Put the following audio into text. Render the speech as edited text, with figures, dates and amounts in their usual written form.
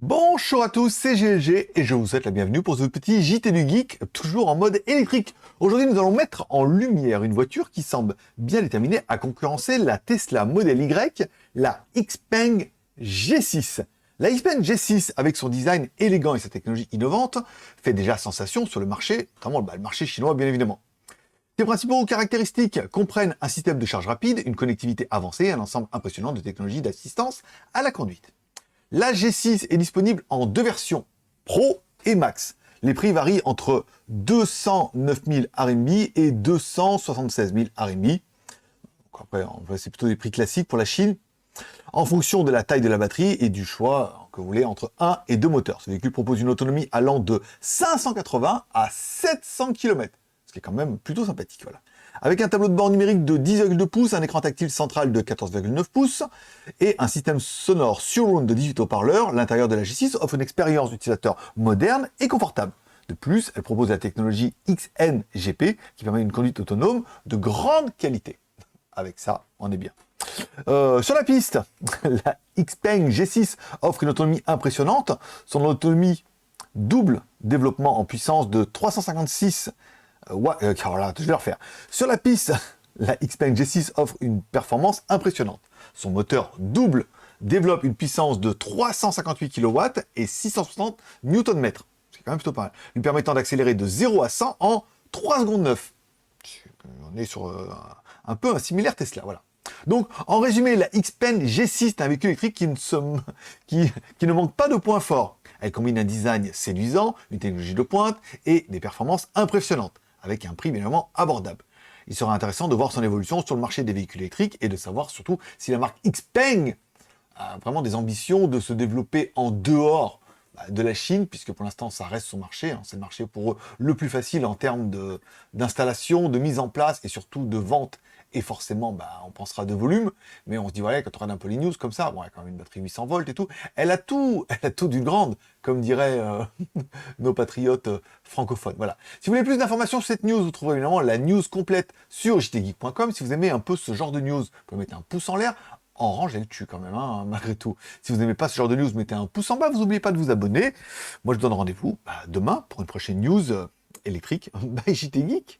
Bonjour à tous, c'est GLG et je vous souhaite la bienvenue pour ce petit JT du Geek, toujours en mode électrique. Aujourd'hui, nous allons mettre en lumière une voiture qui semble bien déterminée à concurrencer la Tesla Model Y, la Xpeng G6. La Xpeng G6, avec son design élégant et sa technologie innovante, fait déjà sensation sur le marché, notamment le marché chinois bien évidemment. Ses principaux caractéristiques comprennent un système de charge rapide, une connectivité avancée et un ensemble impressionnant de technologies d'assistance à la conduite. La G6 est disponible en deux versions, Pro et Max. Les prix varient entre 209 000 RMB et 276 000 RMB. Donc après, c'est plutôt des prix classiques pour la Chine, en fonction de la taille de la batterie et du choix que vous voulez entre 1 et 2 moteurs. Ce véhicule propose une autonomie allant de 580 à 700 km, ce qui est quand même plutôt sympathique. Voilà. Avec un tableau de bord numérique de 10,2 pouces, un écran tactile central de 14,9 pouces et un système sonore surround de 18 haut-parleurs, l'intérieur de la G6 offre une expérience d'utilisateur moderne et confortable. De plus, elle propose la technologie XNGP qui permet une conduite autonome de grande qualité. Avec ça, on est bien. Sur la piste, la Xpeng G6 offre une autonomie impressionnante. Son autonomie double développement en puissance de 356 voilà, je vais le refaire. Sur la piste, la Xpeng G6 offre une performance impressionnante. Son moteur double développe une puissance de 358 kW et 660 Nm. C'est quand même plutôt pas mal. Lui permettant d'accélérer de 0 à 100 en 3 secondes 9. On est sur un peu un similaire Tesla, voilà. Donc, en résumé, la Xpeng G6 est un véhicule électrique qui ne manque pas de points forts. Elle combine un design séduisant, une technologie de pointe et des performances impressionnantes, avec un prix bien évidemment abordable. Il sera intéressant de voir son évolution sur le marché des véhicules électriques et de savoir surtout si la marque Xpeng a vraiment des ambitions de se développer en dehors de la Chine, puisque pour l'instant ça reste son marché, c'est le marché pour eux le plus facile en termes d'installation, de mise en place et surtout de vente. Et forcément, on pensera de volume, mais on se dit, voilà, quand on regarde un peu les news comme ça, bon, elle a quand même une batterie 800 volts et tout, elle a tout d'une grande, comme diraient nos patriotes francophones. Voilà. Si vous voulez plus d'informations sur cette news, vous trouverez évidemment la news complète sur jtgeek.com. Si vous aimez un peu ce genre de news, vous pouvez mettre un pouce en l'air. Orange, elle tue quand même, malgré tout. Si vous n'aimez pas ce genre de news, mettez un pouce en bas, vous n'oubliez pas de vous abonner. Moi, je vous donne rendez-vous demain pour une prochaine news électrique by JT Geek.